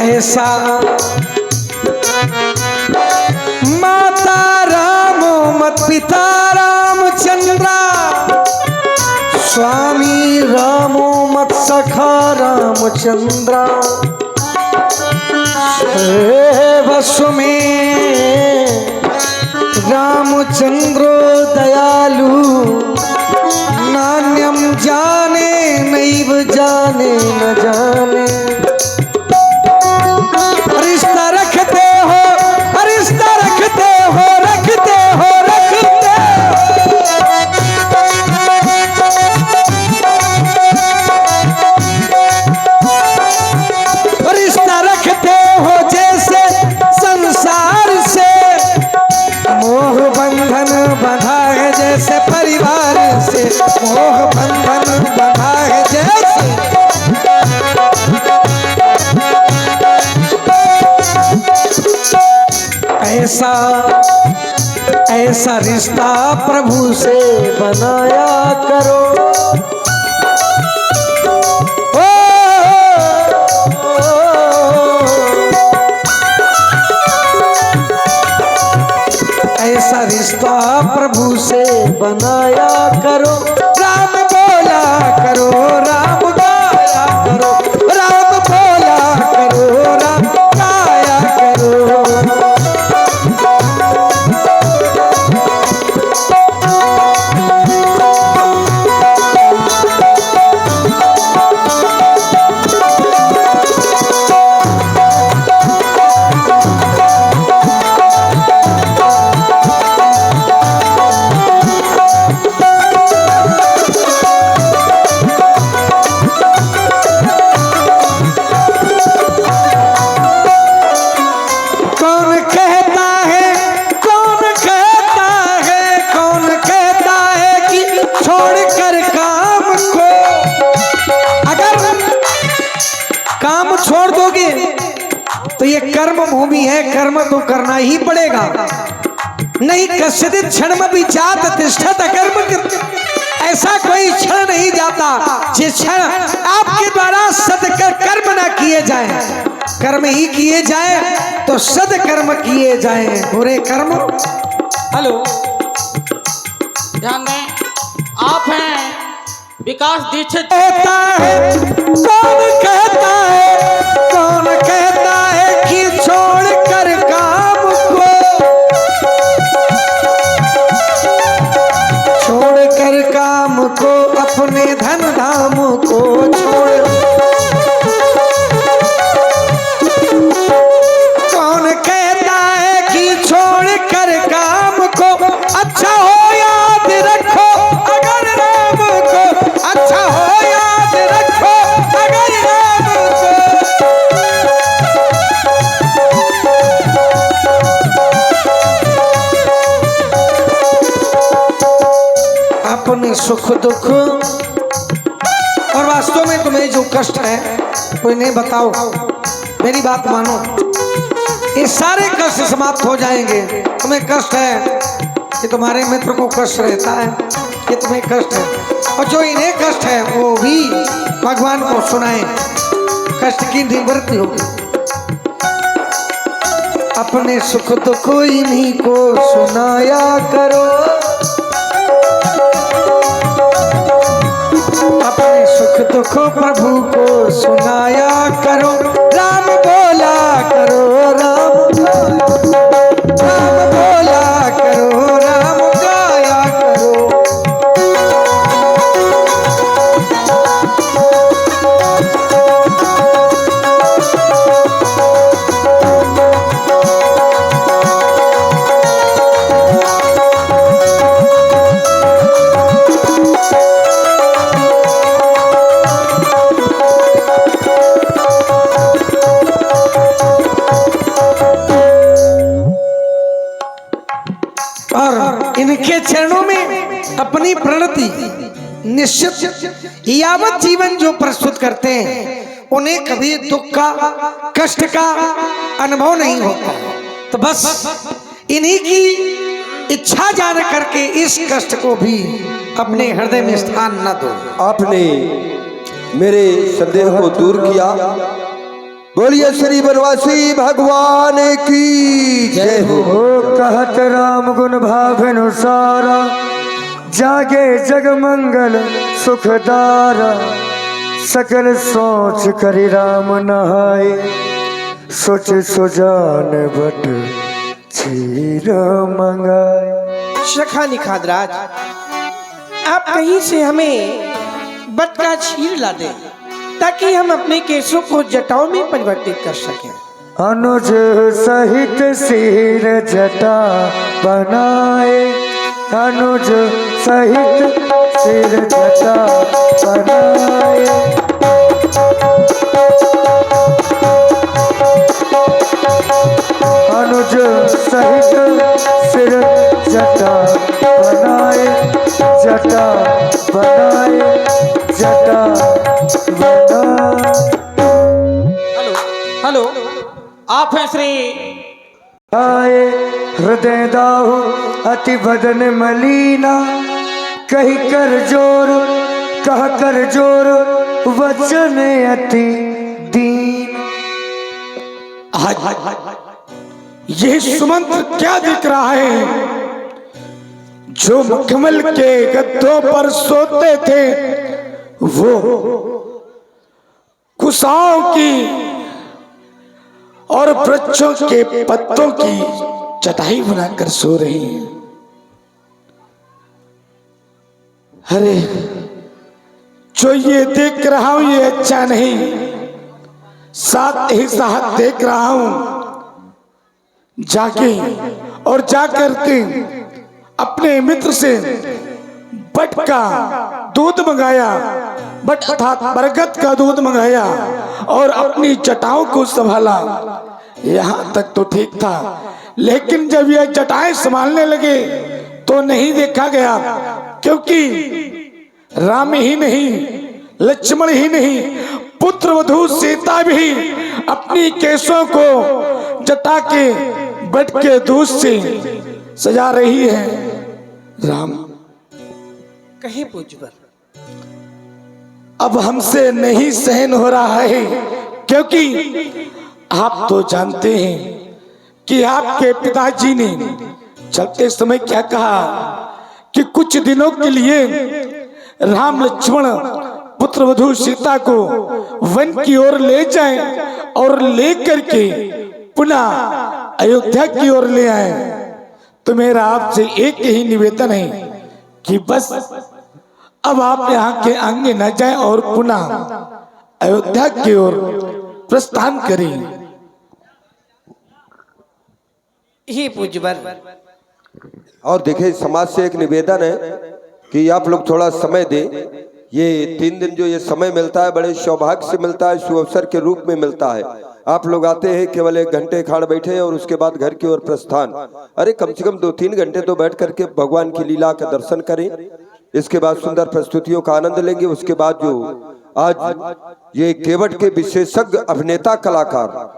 ऐसा माता रामो मत पिता रामचंद्रा, स्वामी रामो मत सखा रामचंद्रा। वसु में रामचंद्रो दयालु, नान्यम जाने नैव जाने न जाने। रिश्ता रखते हो, रिश्ता रखते हो, रखते हो, रखते हो, रिश्ता रखते हो जैसे संसार से। मोह बंधन बंधा है जैसे परिवार से, मोह बंधन बंधा है जैसे। ऐसा ऐसा रिश्ता प्रभु से बनाया करो। ऐसा रिश्ता प्रभु से बनाया करो, राम बोला करो, राम गाया करो, राम बोला करो, राम गाया करो। भूमि है, कर्म तो करना ही पड़ेगा। नहीं कश्चित क्षण में भी जात तिष्ठत कर्म, ऐसा कोई क्षण नहीं जाता जिस क्षण आपके द्वारा कर्म ना किए जाए। कर्म ही किए जाए तो सदकर्म किए जाए, बुरे कर्म। हेलो, ध्यान दें, आप हैं विकास दीक्षित। कहता है कौन कहता है कि छोड़ कर काम को, छोड़ कर काम को, अपने धन धाम को छोड़। कौन कहता है कि छोड़ कर काम को, अच्छा हो याद रखो अगर राम को, अच्छा हो याद रखो अगर राम को। अपने सुख दुख और वास्तव में तुम्हें जो कष्ट है कोई नहीं, बताओ, मेरी बात मानो, ये सारे कष्ट समाप्त हो जाएंगे। तुम्हें कष्ट है कि तुम्हारे मित्र को कष्ट रहता है, कि तुम्हें कष्ट है, और जो इन्हें कष्ट है वो भी भगवान को सुनाए, कष्ट की निवृत्ति होगी। अपने सुख दुख इन्हीं को सुनाया करो, अपने सुख दुख प्रभु को सुनाया करो। राम बोला करो, राम बोला करो, राम गाया करो। इनके चरणों में अपनी प्रणति निश्चित यावत जीवन जो प्रस्तुत करते हैं उन्हें कभी दुख का कष्ट का अनुभव नहीं होता। तो बस इन्हीं की इच्छा जान करके इस कष्ट को भी अपने हृदय में स्थान न दो। आपने मेरे संदेह को दूर किया। बोलिए श्री बनवासी भगवान की जय हो। कहत राम गुण भावनुसारा, जागे जग मंगल सुखदारा। सकल सोच करि राम नहाय, सोच सुजान बट चीर मंगाए। सखा निखादराज, आप कहीं से हमें बट का चीर ला दें ताकि हम अपने केसों को जटाओं में परिवर्तित कर सकें। अनुज सहित सिर जटा बनाए, अनुज सहित सिर जटा बनाए। अनुज सहित सिर जटा बनाए, जटा बनाए, जटा बनाए। हेलो, हेलो, आप हैं श्री आए हृदय दाहु अति बदन मलीना। कही कर जोर, कह कर जोर, वचन अति दीन। ये सुमंत्र क्या दिख रहा है? जो मखमल के गद्दों पर सोते थे वो कुशाओं की और वृक्षों के पत्तों की चटाई बनाकर सो रही है। अरे जो ये देख रहा हूं ये अच्छा नहीं, साथ ही साथ देख रहा हूं जाके और जाकर के अपने मित्र से बट का दूध मंगाया, बट अर्थात बरगद का दूध मंगाया और अपनी जटाओं को संभाला। यहाँ तक तो ठीक था, लेकिन जब यह जटाएं संभालने लगे तो नहीं देखा गया, क्योंकि राम ही नहीं, लक्ष्मण ही नहीं, पुत्र वधू सीता भी अपनी केशों को जटा के बट के दूध से सजा रही है। राम, कहे पूज्यवर। अब हमसे नहीं सहन हो रहा है, क्योंकि आप तो जानते हैं कि आपके पिताजी ने चलते समय क्या कहा कि कुछ दिनों के लिए राम लक्ष्मण पुत्र वधू सीता को वन की ओर ले जाएं और लेकर के पुनः अयोध्या की ओर ले आए। तो मेरा आपसे एक ही निवेदन है कि बस अब आप यहाँ के आगे न जाएं और पुनः अयोध्या की ओर प्रस्थान करें। हे पूज्यवर। और देखिए, समाज से एक निवेदन है कि आप लोग थोड़ा समय दें। ये 3 दिन जो ये समय मिलता है बड़े सौभाग्य से मिलता है, सुअवसर के रूप में मिलता है। आप लोग आते हैं, केवल 1 घंटे खाड़ बैठे और उसके बाद घर की ओर प्रस्थान। अरे कम से कम 2-3 घंटे तो बैठ करके भगवान की लीला का दर्शन करें। इसके बाद सुंदर प्रस्तुतियों का आनंद लेंगे। उसके बाद जो आज ये केवट के विशेषज्ञ अभिनेता कलाकार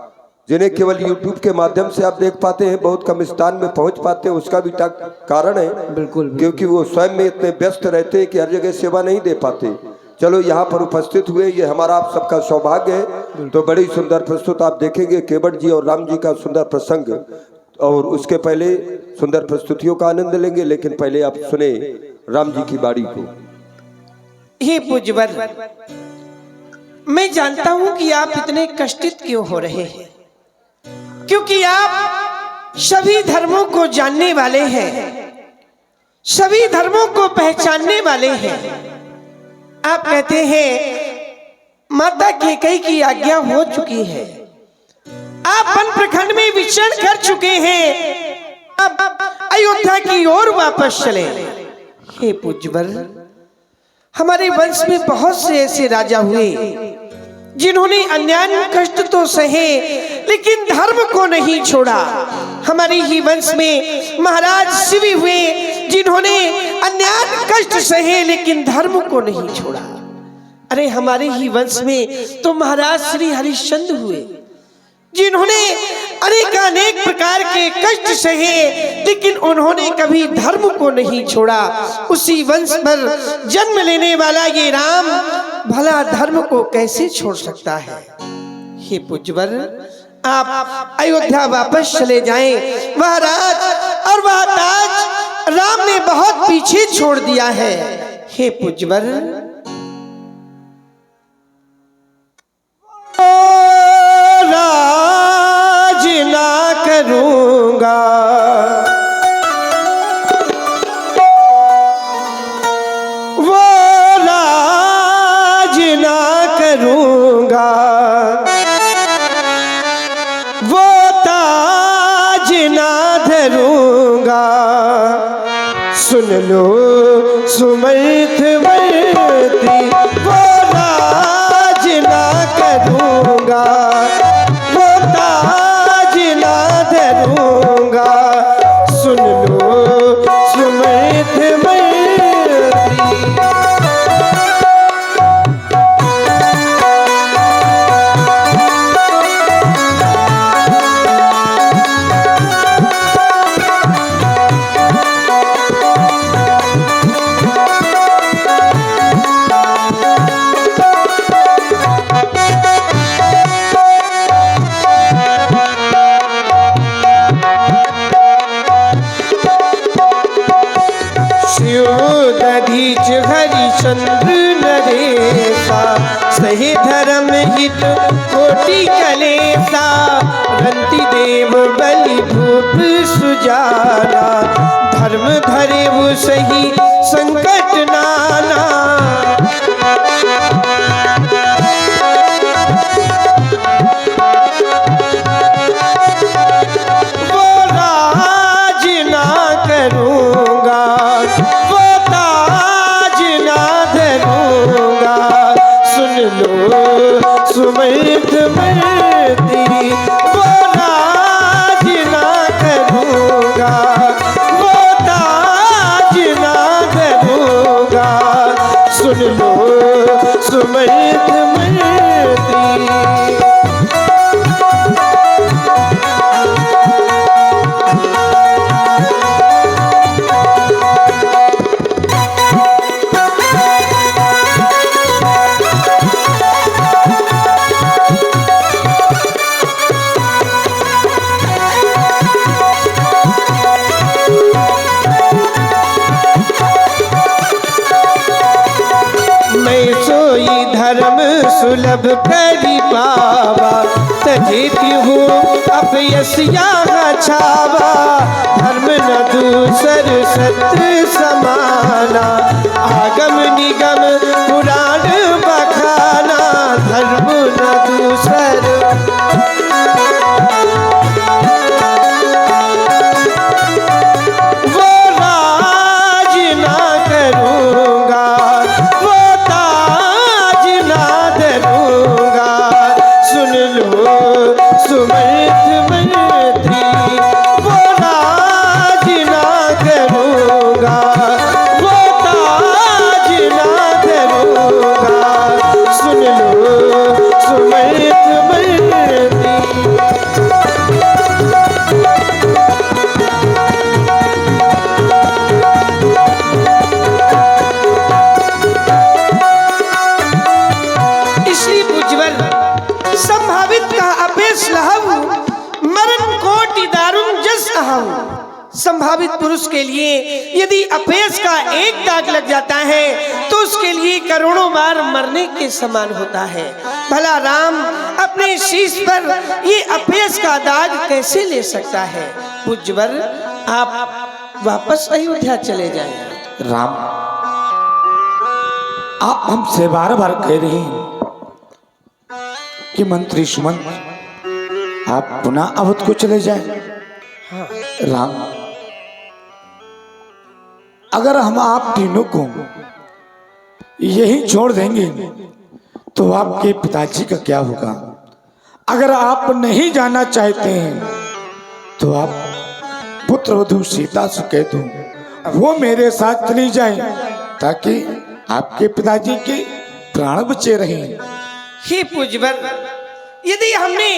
जिन्हें केवल YouTube के माध्यम से आप देख पाते हैं, बहुत कम स्थान में पहुंच पाते हैं, उसका भी कारण है। बिल्कुल, क्योंकि वो स्वयं में इतने व्यस्त रहते हैं कि हर जगह सेवा नहीं दे पाते। चलो यहाँ पर उपस्थित हुए, ये हमारा आप सबका सौभाग्य है। तो बड़ी सुंदर प्रस्तुत आप देखेंगे, केवट जी और राम जी का सुंदर प्रसंग, और उसके पहले सुंदर प्रस्तुतियों का आनंद लेंगे। लेकिन पहले आप सुने राम जी की बाड़ी को। हे पूज्यवर, मैं जानता हूं कि आप इतने कष्टित क्यों हो रहे हैं, क्योंकि आप सभी धर्मों को जानने वाले हैं, सभी धर्मों को पहचानने वाले हैं। आप कहते हैं माता कैकेयी की आज्ञा हो चुकी है, आप वन प्रखंड में विचरण कर चुके हैं, अब अयोध्या की ओर वापस चले। हे पूज्यवर, हमारे वंश में बहुत से ऐसे राजा हुए जिन्होंने अन्याय कष्ट तो सहे लेकिन धर्म को नहीं छोड़ा। हमारे ही वंश में महाराज शिवी हुए जिन्होंने अन्याय कष्ट सहे लेकिन धर्म को नहीं छोड़ा। अरे हमारे ही वंश में तो महाराज श्री हरिश्चंद्र हुए जिन्होंने अनेक प्रकार के कष्ट सहे लेकिन उन्होंने कभी धर्म को नहीं छोड़ा। उसी वंश पर जन्म लेने वाला ये राम भला धर्म को कैसे छोड़ सकता है। हे पूज्यवर, आप अयोध्या वापस चले जाएं। वह राज और वह ताज राम ने बहुत पीछे छोड़ दिया है। हे पूज्यवर, राज ना करूंगा, वो राज ना करूंगा, वो ताज ना धरूंगा। सुन लो सुमंत वर्ती, वो राज ना करूंगा, वो ताज ना धरूंगा। सुन लो सुमंत वर्ती। दधीच हरिचंद्र नरेशा, सही धर्म हित कोटि कलेसा। रंति देव बलि भूप सुजाना, धर्म धरे वो सही संकट नाना। वो राज ना करूंगा, वो ताज ना धरूंगा। सुन लो सुमंत वर्ती, वो राज ना करूंगा, वो ताज ना धरूंगा। सुन लो सुमंत वर्ती। सुलभ करी पावा तजेती हूँ अपयसिया छावा धर्म न दूसर सत्र समाना आगम निगम पुराण बखाना धर्म न दूसर वो राज ना करूँगा वो ताज ना धरूँगा सुन लो सुमृत मंत्री वो राज ना करूँगा वो ताज ना धरूँगा सुन लो सुमृत मंत्री श्री उज्ज्वल संभावित का अपेश लहऊ मरण कोटि दारुण जस अहऊ। संभावित पुरुष के लिए यदि अपेश का एक दाग लग जाता है तो उसके लिए करोड़ों बार मरने के समान होता है। भला राम अपने शीश पर ये अपेश का दाग कैसे ले सकता है? उज्ज्वल आप वापस अयोध्या चले जाएं। राम, आप हमसे बार बार कह रहे हैं कि मंत्री सुमंत आप पुनः अवध को चले जाएं। राम, अगर हम आप तीनों को यही छोड़ देंगे तो आपके पिताजी का क्या होगा? अगर आप नहीं जाना चाहते हैं तो आप पुत्रवधू सीता से कह दो वो मेरे साथ चली जाए ताकि आपके पिताजी के प्राण बचे रहें। हे पुजवर, यदि हमने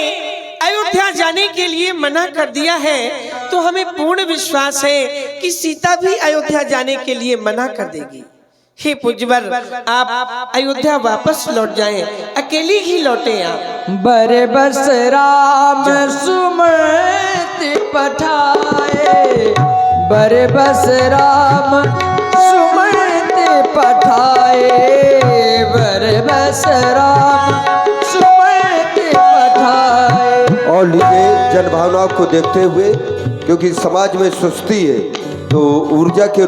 अयोध्या जाने के लिए मना कर दिया है तो हमें पूर्ण विश्वास है कि सीता भी अयोध्या जाने के लिए मना कर देगी। हे पुजवर, आप अयोध्या वापस लौट जाएं, अकेली ही लौटे आप। बरे बस राम सुमति पठाए, बरे बस राम सुमति पठाए, बरे बस राम सुमति पठाए। और लिए जन भावनाओं को देखते हुए, क्योंकि समाज में सुस्ती है तो ऊर्जा के